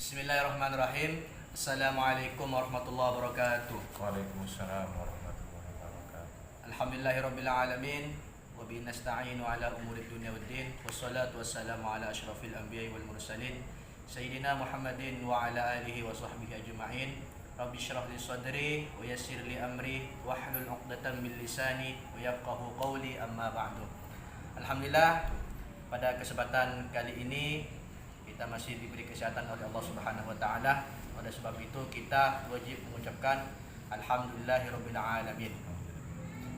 Bismillahirrahmanirrahim. Assalamualaikum warahmatullahi wabarakatuh. Waalaikumsalam warahmatullahi wabarakatuh. Alhamdulillahirabbil alamin wa bihi nasta'inu ala umuri dunya waddin. Wassalatu wassalamu ala asyrafil anbiya'i wal mursalin sayyidina Muhammadin wa ala alihi wa sahbihi ajma'in. Rabbi shrah li sadri wa yassir li amri wahlul 'uqdatam min lisani wa yafqahu qawli, amma ba'du. Alhamdulillah, pada kesempatan kali ini kita masih diberi kesehatan oleh Allah Subhanahu wa taala. Oleh sebab itu kita wajib mengucapkan alhamdulillahirabbil alamin.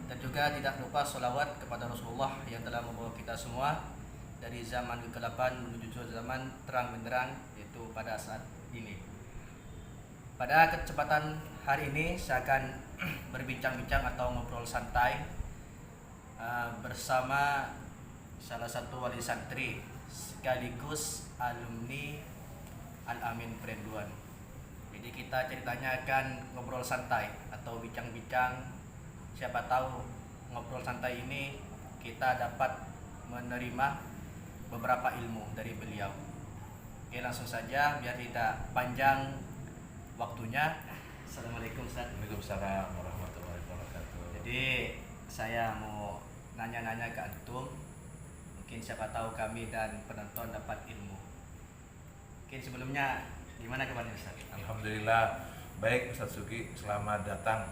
Dan juga tidak lupa sholawat kepada Rasulullah yang telah membawa kita semua dari zaman kegelapan menuju zaman terang benderang, yaitu pada saat ini. Pada kesempatan hari ini saya akan berbincang-bincang atau ngobrol santai bersama salah satu wali santri sekaligus alumni Al-Amin Perenduan. Jadi kita ceritanya akan ngobrol santai atau bincang-bincang. Siapa tahu ngobrol santai ini kita dapat menerima beberapa ilmu dari beliau. Oke, langsung saja biar tidak panjang waktunya. Assalamualaikum Ustaz. Waalaikumsalam warahmatullahi wabarakatuh. Jadi saya mau nanya-nanya ke antum. Mungkin siapa tahu kami dan penonton dapat ilmu. Mungkin sebelumnya gimana kabarnya Ustaz? Alhamdulillah baik Ustaz Sugi, selamat datang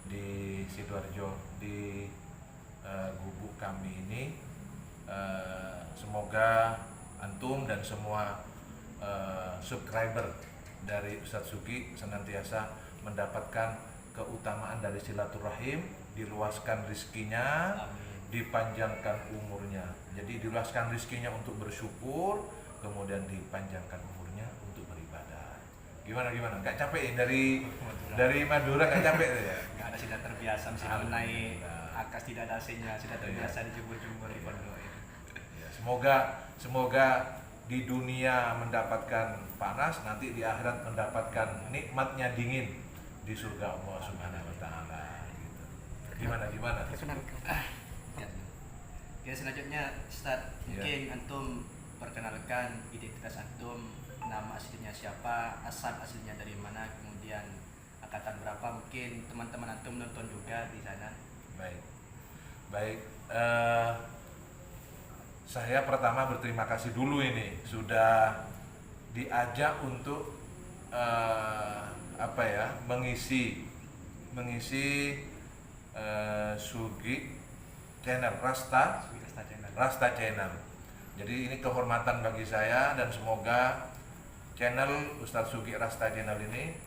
di Sidoarjo di gubuk kami ini. Semoga antum dan semua subscriber dari Ustaz Sugi senantiasa mendapatkan keutamaan dari silaturahim, diluaskan rizkinya, Amin. dipanjangkan umurnya. Jadi diluaskan rizkinya untuk bersyukur, kemudian dipanjangkan umurnya untuk beribadah. Gimana? Gak capek ya dari Madura, gak capek ya? Nggak ada, sudah terbiasa meskipun naik akas tidak ada AC-nya, sudah terbiasa dijemur-jemur di pondok ini. Ya, semoga di dunia mendapatkan panas, nanti di akhirat mendapatkan nikmatnya dingin di surga Allah Subhanahu wa taala gitu. Gimana? Ya, selanjutnya Ustaz, mungkin antum perkenalkan identitas antum, nama aslinya siapa, asal aslinya dari mana, kemudian angkatan berapa, mungkin teman-teman antum nonton juga di sana. Baik. Saya pertama berterima kasih dulu ini sudah diajak untuk mengisi Sugi channel Rasta Channel. Jadi ini kehormatan bagi saya dan semoga channel Ustadz Sugi Rasta Channel ini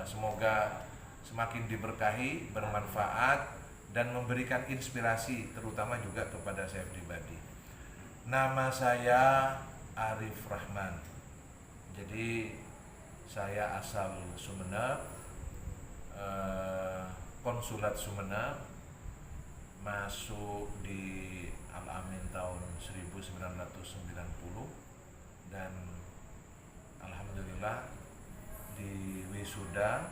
semoga semakin diberkahi, bermanfaat dan memberikan inspirasi terutama juga kepada saya pribadi. Nama saya Arif Rahman. Jadi saya asal Sumeneb, konsulat Sumeneb, masuk di Al-Amin tahun 1990 dan alhamdulillah di wisuda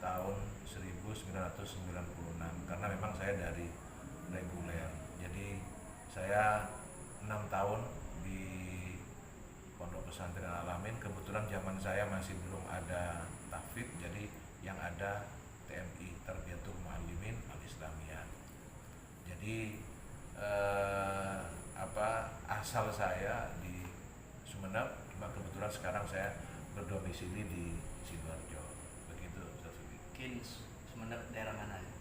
tahun 1996 karena memang saya dari reguler. Jadi saya 6 tahun di Pondok Pesantren Al-Amin. Kebetulan zaman saya masih belum ada tahfidz, jadi yang ada TMI, Tarbiyatul Muallimin Al-Islamiyah. Jadi asal saya di Sumeneb, cuma kebetulan sekarang saya berdomisili di Sidoarjo. Begitu Ustaz Sugi. Mungkin Sumeneb daerah mana ya?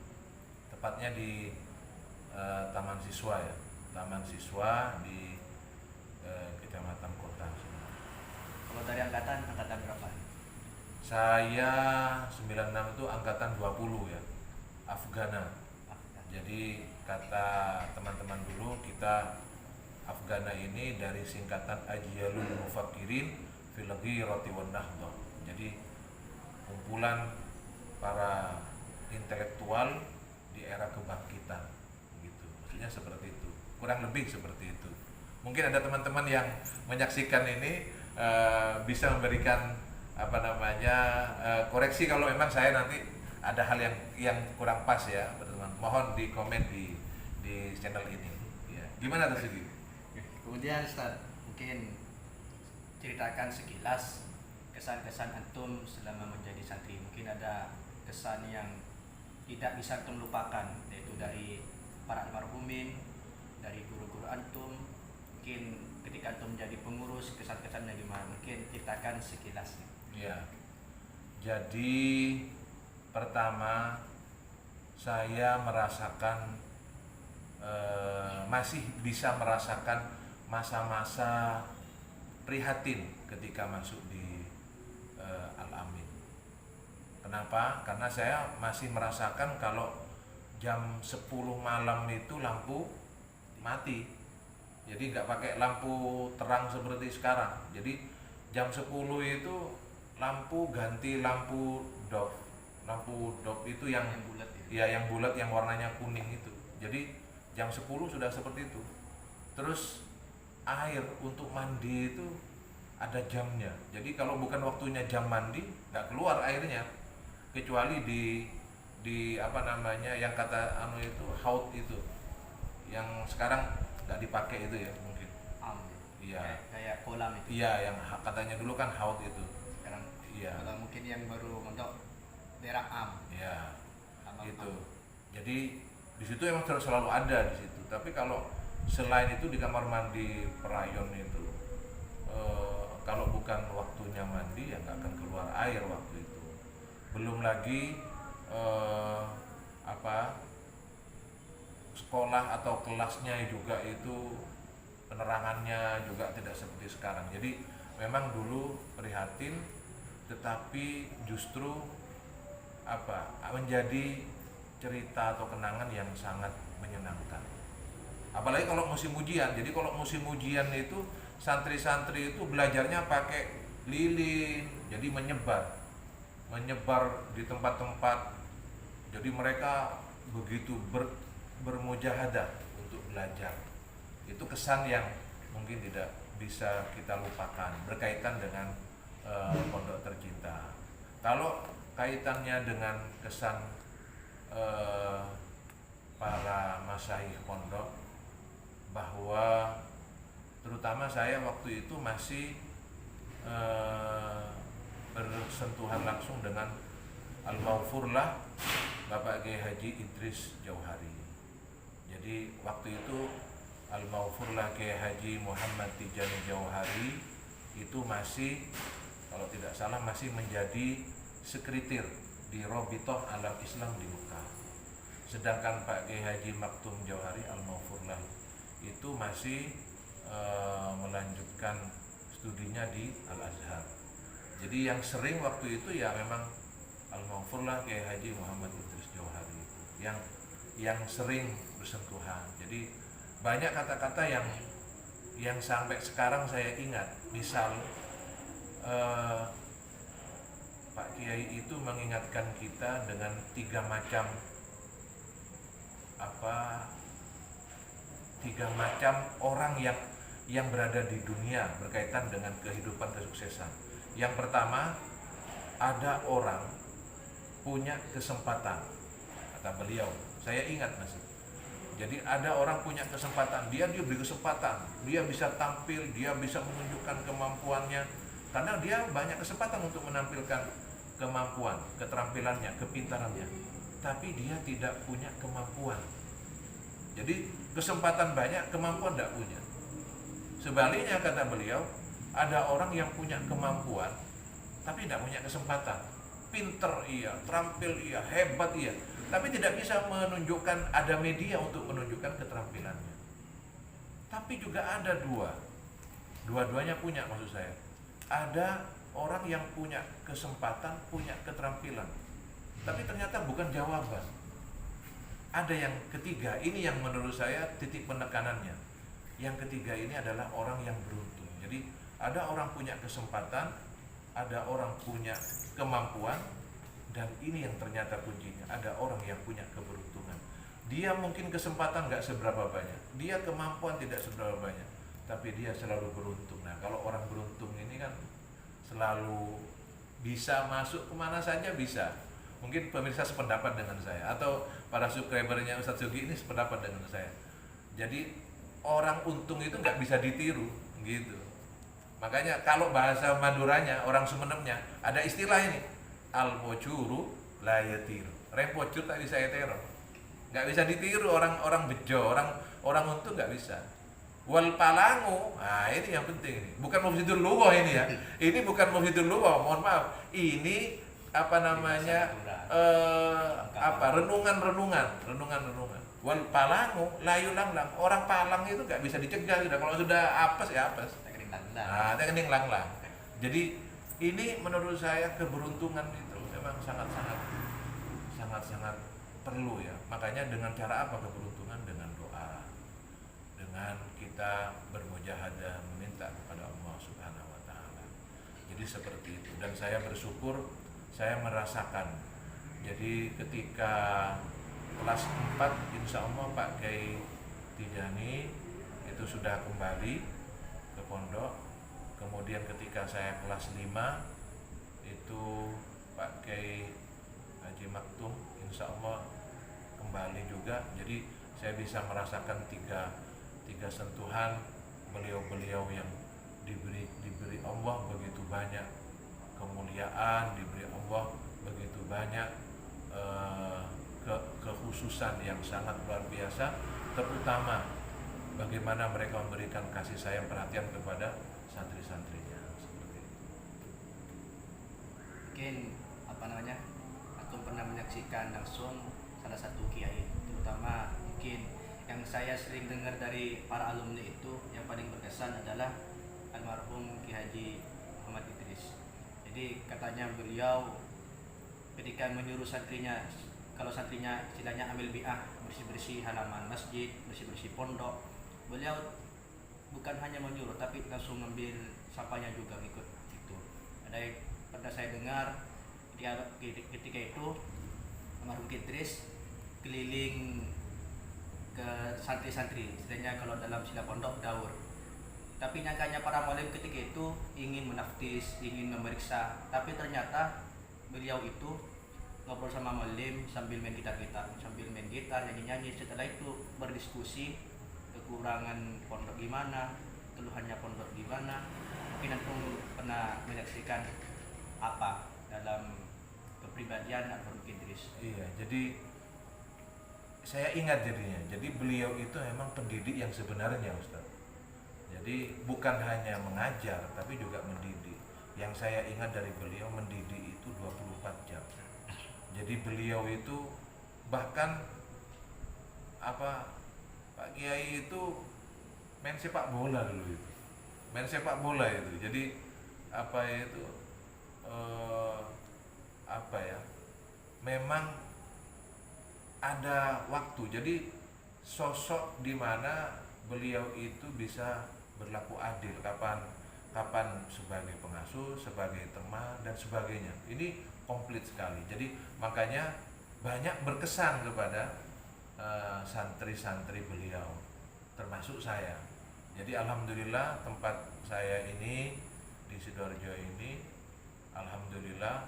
Tepatnya di Taman Siswa ya. Taman Siswa di Kecamatan Kota Sumeneb. Kalau dari angkatan berapa? Saya 96 itu angkatan 20 ya. Afgana. Jadi kata teman-teman dulu, kita Afgana ini dari singkatan Ajyalul Mufakirin fil Ghirati wan Nahdah. Jadi kumpulan para intelektual di era kebangkitan gitu. Maksudnya seperti itu. Kurang lebih seperti itu. Mungkin ada teman-teman yang menyaksikan ini bisa memberikan koreksi kalau memang saya nanti ada hal yang kurang pas ya, teman-teman. Mohon di komen di channel ini. Ya. Gimana tuh Sugi? Kemudian Ustaz, mungkin ceritakan sekilas kesan-kesan antum selama menjadi santri. Mungkin ada kesan yang tidak bisa antum lupakan, yaitu dari para almarhumin, dari guru-guru antum. Mungkin ketika antum menjadi pengurus, kesan-kesannya gimana? Mungkin ceritakan sekilas. Ya. Jadi pertama saya merasakan masih bisa merasakan masa-masa prihatin ketika masuk di Al-Amin. Kenapa? Karena saya masih merasakan kalau jam 10 malam itu lampu mati. Jadi nggak pakai lampu terang seperti sekarang. Jadi jam 10 itu lampu ganti lampu dop. Lampu dop itu yang bulat ya, yang bulat yang warnanya kuning itu. Jadi jam 10 sudah seperti itu. Terus air untuk mandi itu ada jamnya. Jadi kalau bukan waktunya jam mandi nggak keluar airnya, kecuali di apa namanya yang kata anu itu haud itu, yang sekarang nggak dipakai itu ya mungkin. Iya. Kayak kolam itu. Iya, yang katanya dulu kan haud itu. Sekarang Iya. kalau mungkin yang baru untuk berak Iya. Itu. am. Jadi di situ emang selalu ada di situ. Tapi kalau selain itu di kamar mandi Perayon itu kalau bukan waktunya mandi ya nggak akan keluar air waktu itu. Belum lagi sekolah atau kelasnya juga itu penerangannya juga tidak seperti sekarang. Jadi memang dulu prihatin, tetapi justru menjadi cerita atau kenangan yang sangat menyenangkan. Apalagi kalau musim ujian. Jadi kalau musim ujian itu santri-santri itu belajarnya pakai lilin, jadi menyebar di tempat-tempat. Jadi mereka begitu bermujahadah untuk belajar. Itu kesan yang mungkin tidak bisa kita lupakan berkaitan dengan pondok tercinta. Kalau kaitannya dengan kesan para masyayikh pondok, bahwa terutama saya waktu itu masih bersentuhan langsung dengan Al-Maghfurlah Bapak Kiai Haji Idris Jauhari. Jadi waktu itu Al-Maghfurlah Kiai Haji Muhammad Tijani Jauhari itu masih, kalau tidak salah, masih menjadi sekretir di Robitoh Alam Islam di Mekah. Sedangkan Pak Kiai Haji Maktum Jauhari Al-Maghfurlah itu masih melanjutkan studinya di Al-Azhar. Jadi yang sering waktu itu ya memang Al-Maghfurlah Kiai Haji Muhammad Idris Jauhari itu yang sering bersentuhan. Jadi banyak kata-kata yang sampai sekarang saya ingat. Misal Pak Kiai itu mengingatkan kita dengan 3 macam orang yang berada di dunia berkaitan dengan kehidupan kesuksesan. Yang pertama, ada orang punya kesempatan, kata beliau. Saya ingat masih. Jadi ada orang punya kesempatan, dia diberi kesempatan, dia bisa tampil, dia bisa menunjukkan kemampuannya, karena dia banyak kesempatan untuk menampilkan kemampuan, keterampilannya, kepintarannya, tapi dia tidak punya kemampuan. Jadi kesempatan banyak, kemampuan tidak punya. Sebaliknya kata beliau, ada orang yang punya kemampuan tapi tidak punya kesempatan. Pinter iya, terampil iya, hebat iya, tapi tidak bisa menunjukkan, ada media untuk menunjukkan keterampilannya. Tapi juga ada dua-duanya punya, maksud saya. Ada orang yang punya kesempatan, punya keterampilan, tapi ternyata bukan jawaban. Ada yang ketiga, ini yang menurut saya titik penekanannya. Yang ketiga ini adalah orang yang beruntung. Jadi ada orang punya kesempatan, ada orang punya kemampuan, dan ini yang ternyata kuncinya, ada orang yang punya keberuntungan. Dia mungkin kesempatan gak seberapa banyak, dia kemampuan tidak seberapa banyak, tapi dia selalu beruntung. Nah, kalau orang beruntung ini kan selalu bisa masuk kemana saja bisa. Mungkin pemirsa sependapat dengan saya, atau para subscribernya Ustadz Sugi ini sependapat dengan saya. Jadi orang untung itu nggak bisa ditiru, gitu. Makanya kalau bahasa Maduranya, orang Sumenepnya ada istilah ini, al pocuru la yatiru. Rem pocur tak bisa etero, nggak bisa ditiru orang bejo, orang untung nggak bisa. Wal palangu, nah ini yang penting ini. Bukan mufsidul lugah ini ya. Ini bukan mufsidul lugah, mohon maaf. Ini apa namanya? Renungan. Wal palangu layu langlang. Orang palang itu nggak bisa dicegah sudah. Kalau sudah apes ya apes. Nah, kening langlang. Jadi ini menurut saya keberuntungan itu memang sangat perlu ya. Makanya dengan cara apa keberuntungan? Dengan doa, dengan kita bermujahadah meminta kepada Allah Subhanahu wa taala. Jadi seperti itu, dan saya bersyukur saya merasakan. Jadi ketika kelas 4 insya Allah Pak Kiai Tijani itu sudah kembali ke pondok. Kemudian ketika saya kelas 5 itu Pak Kiai Haji Maktum insya Allah kembali juga. Jadi saya bisa merasakan tiga sentuhan beliau-beliau yang diberi Allah begitu banyak kemuliaan, diberi Allah begitu banyak kekhususan yang sangat luar biasa, terutama bagaimana mereka memberikan kasih sayang perhatian kepada santri-santrinya seperti itu. Mungkin aku pernah menyaksikan langsung salah satu kiai, terutama mungkin yang saya sering dengar dari para alumni itu yang paling berkesan adalah almarhum Ki Haji Muhammad Idris. Jadi katanya beliau ketika menyuruh santrinya, kalau santrinya istilahnya ambil bi'ah, bersih-bersih halaman masjid, bersih-bersih pondok, beliau bukan hanya menyuruh tapi langsung ngambil sapanya juga ikut itu. Ada yang pernah saya dengar ketika itu almarhum Idris keliling ke santri-santri, istilahnya kalau dalam sila pondok daur. Tapi nyangkanya para mualim ketika itu ingin menaftis, ingin memeriksa, tapi ternyata beliau itu ngobrol sama mualim sambil main gitar, nyanyi-nyanyi. Setelah itu berdiskusi kekurangan pondok gimana, keluhannya pondok gimana. Mungkin antum pernah menyaksikan apa dalam kepribadian almarhum Idris. Iya, jadi saya ingat jadinya. Jadi beliau itu memang pendidik yang sebenarnya, Ustaz. Jadi bukan hanya mengajar tapi juga mendidik. Yang saya ingat dari beliau, mendidik itu 24 jam. Jadi beliau itu bahkan Pak Kiai itu main sepak bola dulu itu. Main sepak bola itu. Jadi memang ada waktu. Jadi sosok di mana beliau itu bisa berlaku adil, kapan sebagai pengasuh, sebagai teman dan sebagainya. Ini komplit sekali. Jadi makanya banyak berkesan kepada santri-santri beliau, termasuk saya. Jadi alhamdulillah tempat saya ini di Sidoarjo ini alhamdulillah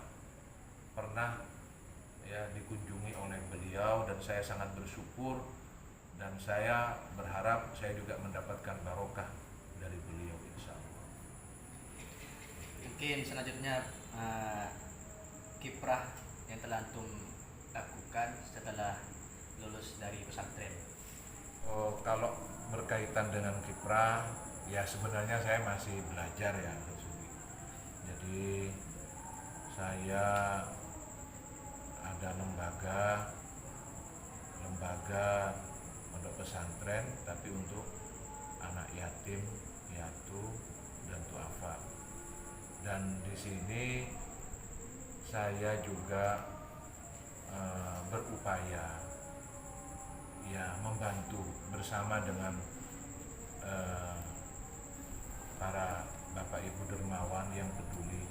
pernah ya dikunjungi oleh beliau, dan saya sangat bersyukur, dan saya berharap saya juga mendapatkan barokah dari beliau insyaallah. Mungkin selanjutnya kiprah yang telah antum lakukan setelah lulus dari pesantren. Kalau berkaitan dengan kiprah, ya sebenarnya saya masih belajar ya. Jadi saya ada lembaga pondok pesantren tapi untuk anak yatim, piatu dan duafa. Dan di sini saya juga berupaya ya membantu bersama dengan para Bapak Ibu dermawan yang peduli.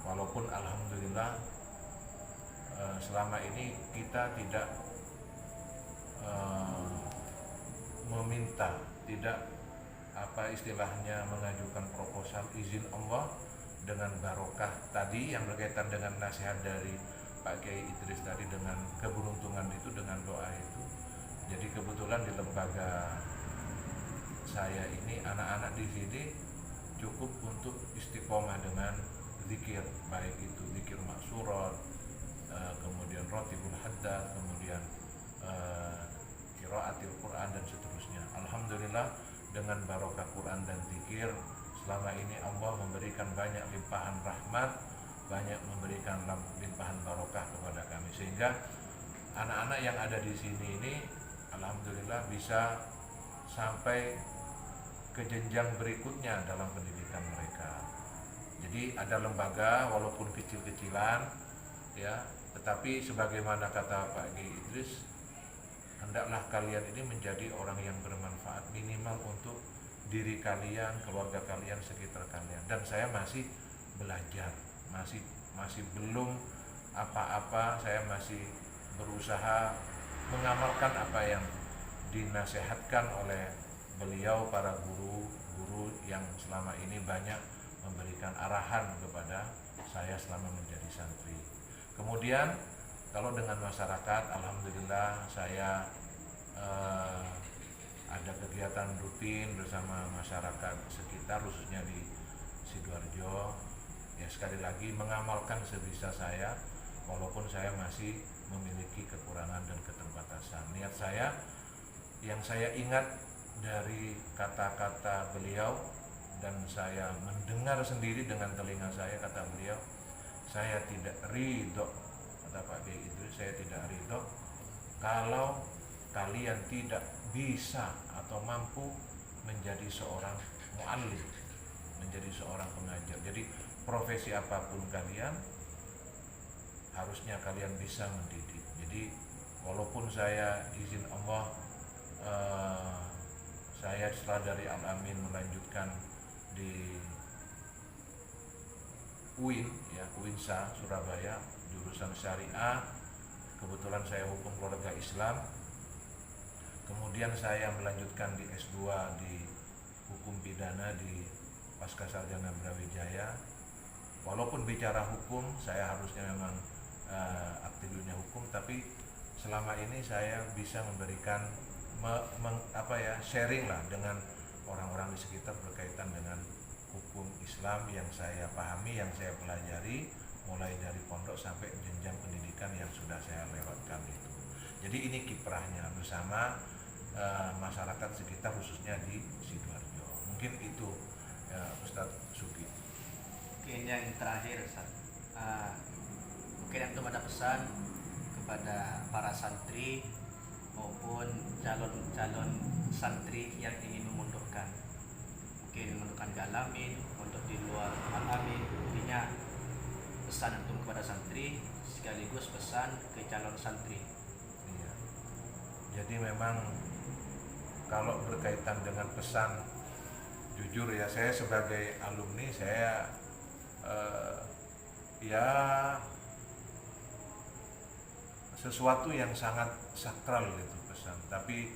Walaupun alhamdulillah selama ini kita tidak meminta, tidak istilahnya mengajukan proposal izin Allah dengan barokah tadi yang berkaitan dengan nasihat dari Pak Kiai Idris tadi, dengan keberuntungan itu, dengan doa itu. Jadi kebetulan di lembaga saya ini anak-anak di sini cukup untuk istiqomah dengan zikir, baik itu zikir maksurat, kemudian rotibul haddad, kemudian qiraatil Quran dan seterusnya. Alhamdulillah dengan barokah Quran dan zikir selama ini Allah memberikan banyak limpahan rahmat, banyak memberikan limpahan barokah kepada kami, sehingga anak-anak yang ada di sini ini alhamdulillah bisa sampai ke jenjang berikutnya dalam pendidikan mereka. Jadi ada lembaga walaupun kecil-kecilan ya, tetapi sebagaimana kata Pak G. Idris, hendaklah kalian ini menjadi orang yang bermanfaat minimal untuk diri kalian, keluarga kalian, sekitar kalian. Dan saya masih belajar, masih belum apa-apa, saya masih berusaha mengamalkan apa yang dinasihatkan oleh beliau, para guru-guru yang selama ini banyak memberikan arahan kepada saya selama menjadi santri. Kemudian kalau dengan masyarakat, alhamdulillah saya ada kegiatan rutin bersama masyarakat sekitar, khususnya di Sidoarjo. Ya, sekali lagi mengamalkan sebisa saya, walaupun saya masih memiliki kekurangan dan keterbatasan. Niat saya, yang saya ingat dari kata-kata beliau dan saya mendengar sendiri dengan telinga saya, kata beliau, saya tidak ridho, kata Pak B. itu, saya tidak ridho kalau kalian tidak bisa atau mampu menjadi seorang muallim, menjadi seorang pengajar. Jadi profesi apapun kalian, harusnya kalian bisa mendidik. Jadi walaupun saya izin Allah, saya setelah dari Al-Amin melanjutkan di UIN, ya, UINSA Surabaya, jurusan syariah. Kebetulan saya hukum keluarga Islam. Kemudian saya melanjutkan di S2 di hukum pidana di Pascasarjana Brawijaya. Walaupun bicara hukum, saya harusnya memang aktif dunia hukum, tapi selama ini saya bisa memberikan sharing lah dengan orang-orang di sekitar berkaitan dengan hukum Islam yang saya pahami, yang saya pelajari mulai dari pondok sampai jenjang pendidikan yang sudah saya lewatkan itu. Jadi ini kiprahnya bersama masyarakat sekitar, khususnya di Sidoarjo. Mungkin itu Ustadz Sugi. Mungkin yang terakhir Ustaz, mungkin untuk ada pesan kepada para santri maupun calon-calon santri yang ingin memondokkan, mungkin memondokkan ke Al-Amin, mondok di luar Al-Amin. Intinya pesan untuk kepada santri sekaligus pesan ke calon santri. Iya. Jadi memang kalau berkaitan dengan pesan, jujur ya, saya sebagai alumni, saya ya sesuatu yang sangat sakral itu pesan, tapi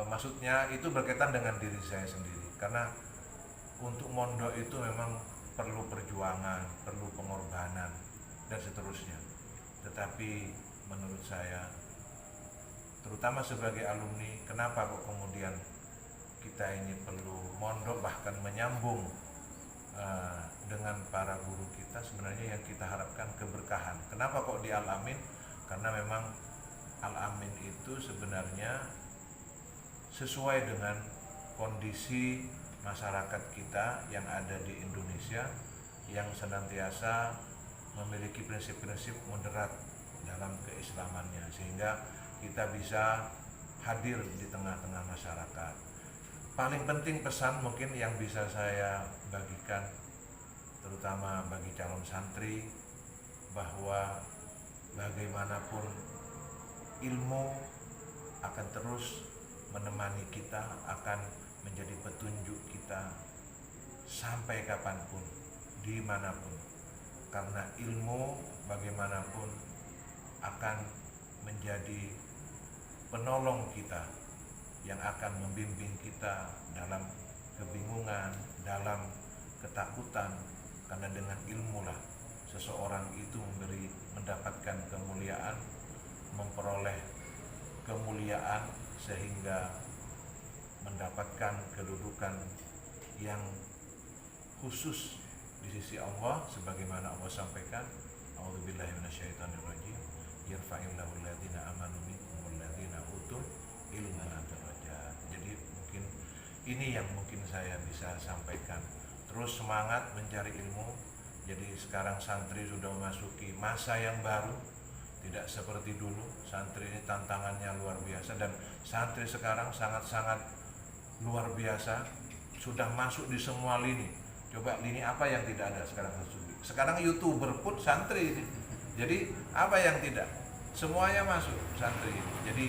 maksudnya itu berkaitan dengan diri saya sendiri, karena untuk mondok itu memang perlu perjuangan, perlu pengorbanan dan seterusnya. Tetapi menurut saya, terutama sebagai alumni, kenapa kok kemudian kita ini perlu mondok, bahkan menyambung dengan para guru kita? Sebenarnya yang kita harapkan keberkahan. Kenapa kok di Al-Amin? Karena memang Al-Amin itu sebenarnya sesuai dengan kondisi masyarakat kita yang ada di Indonesia, yang senantiasa memiliki prinsip-prinsip moderat dalam keislamannya, sehingga kita bisa hadir di tengah-tengah masyarakat. Paling penting pesan mungkin yang bisa saya bagikan, terutama bagi calon santri, bahwa bagaimanapun ilmu akan terus menemani kita, akan menjadi petunjuk kita sampai kapanpun, dimanapun. Karena ilmu bagaimanapun akan menjadi penolong kita, yang akan membimbing kita dalam kebingungan, dalam ketakutan. Karena dengan ilmulah seseorang itu mendapatkan kemuliaan, memperoleh kemuliaan, sehingga mendapatkan kedudukan yang khusus di sisi Allah sebagaimana Allah sampaikan, a'udzubillahi minasyaitonirrajim, yarfa'illahu alladziina amanu minkum walladziina utul ilma darajat. Jadi mungkin ini yang mungkin saya bisa sampaikan. Terus semangat mencari ilmu. Jadi sekarang santri sudah memasuki masa yang baru, tidak seperti dulu. Santri ini tantangannya luar biasa, dan santri sekarang sangat-sangat luar biasa, sudah masuk di semua lini. Coba lini apa yang tidak ada sekarang? Sekarang YouTuber pun santri ini. Jadi apa yang tidak? Semuanya masuk santri ini. Jadi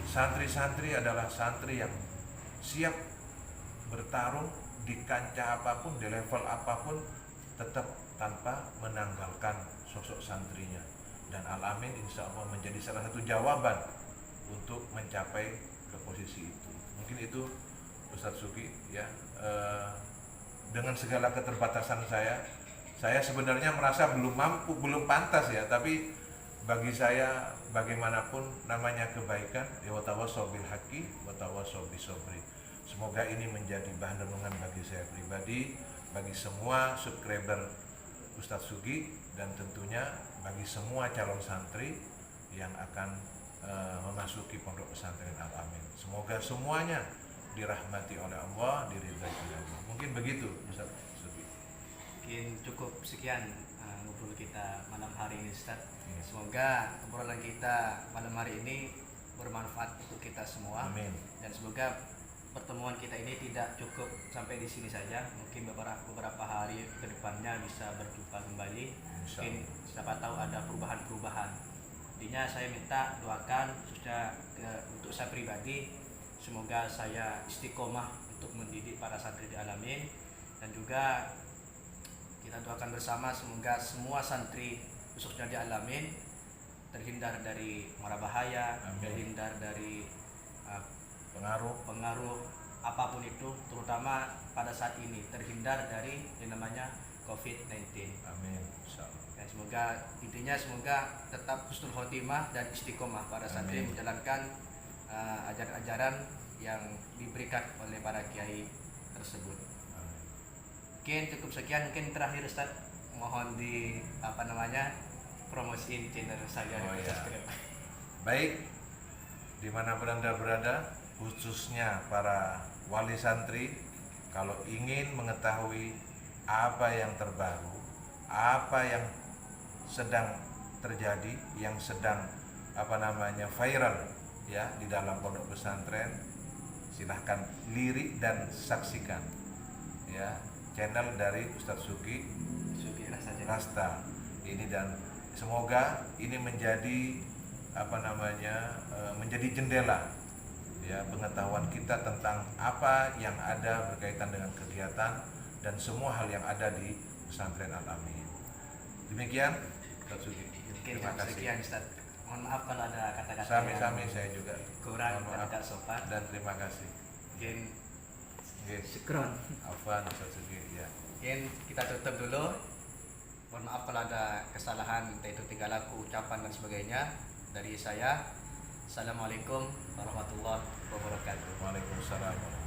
santri-santri adalah santri yang siap bertarung di kancah apapun, di level apapun, tetap tanpa menanggalkan sosok santrinya. Dan Al-Amin insya Allah menjadi salah satu jawaban untuk mencapai ke posisi itu. Mungkin itu Ustadz Sugi ya. Dengan segala keterbatasan saya sebenarnya merasa belum mampu, belum pantas ya, tapi bagi saya bagaimanapun namanya kebaikan, ya watawassaw bil haqqi watawassaw bis sabri. Semoga ini menjadi bahan renungan bagi saya pribadi, bagi semua subscriber Ustadz Sugi, dan tentunya bagi semua calon santri yang akan memasuki pondok pesantren Al-Amin. Semoga semuanya dirahmati oleh Allah, diridhai oleh Allah. Mungkin begitu Ustaz Sugi. Mungkin cukup sekian ngobrol kita malam hari ini, Ustaz. Iya. Semoga obrolan kita malam hari ini bermanfaat untuk kita semua. Amin. Dan semoga pertemuan kita ini tidak cukup sampai di sini saja. Mungkin beberapa hari ke depannya bisa berjumpa kembali. Mungkin siapa tahu ada perubahan-perubahan. Intinya saya minta doakan khususnya untuk saya pribadi, semoga saya istiqomah untuk mendidik para santri di Al-Amin, dan juga kita doakan bersama semoga semua santri khususnya di Al-Amin terhindar dari mara bahaya, Amin. terhindar dari pengaruh apapun itu, terutama pada saat ini terhindar dari yang namanya COVID-19. Amin. Insyaallah. Dan semoga tetap husnul khotimah dan istiqomah para santri Amin. menjalankan ajaran-ajaran yang diberikan oleh para kiai tersebut. Amin. Mungkin cukup sekian. Mungkin terakhir Ustaz, mohon promosiin channel saya. Oh, iya. Baik, dimanapun Anda berada, khususnya para wali santri, kalau ingin mengetahui apa yang terbaru, apa yang sedang terjadi, yang sedang viral ya di dalam pondok pesantren, silahkan lirik dan saksikan ya channel dari Ustadz Sugi Rasta ini, dan semoga ini menjadi menjadi jendela ya pengetahuan kita tentang apa yang ada berkaitan dengan kegiatan dan semua hal yang ada di pesantren Al-Amin. Demikian Ustadz Sugi. Terima kasih. Sekian Ustaz. Mohon maaf kalau ada kata-kata Sami-sami saya juga kurang mohon dan maaf tidak sopan. dan terima kasih. Mungkin Oke. syukron. Afwan Ustadz Sugi ya. Mungkin kita tutup dulu. Mohon maaf kalau ada kesalahan, entah itu tingkah laku, ucapan dan sebagainya dari saya. Assalamualaikum warahmatullahi wabarakatuh. Waalaikumsalam.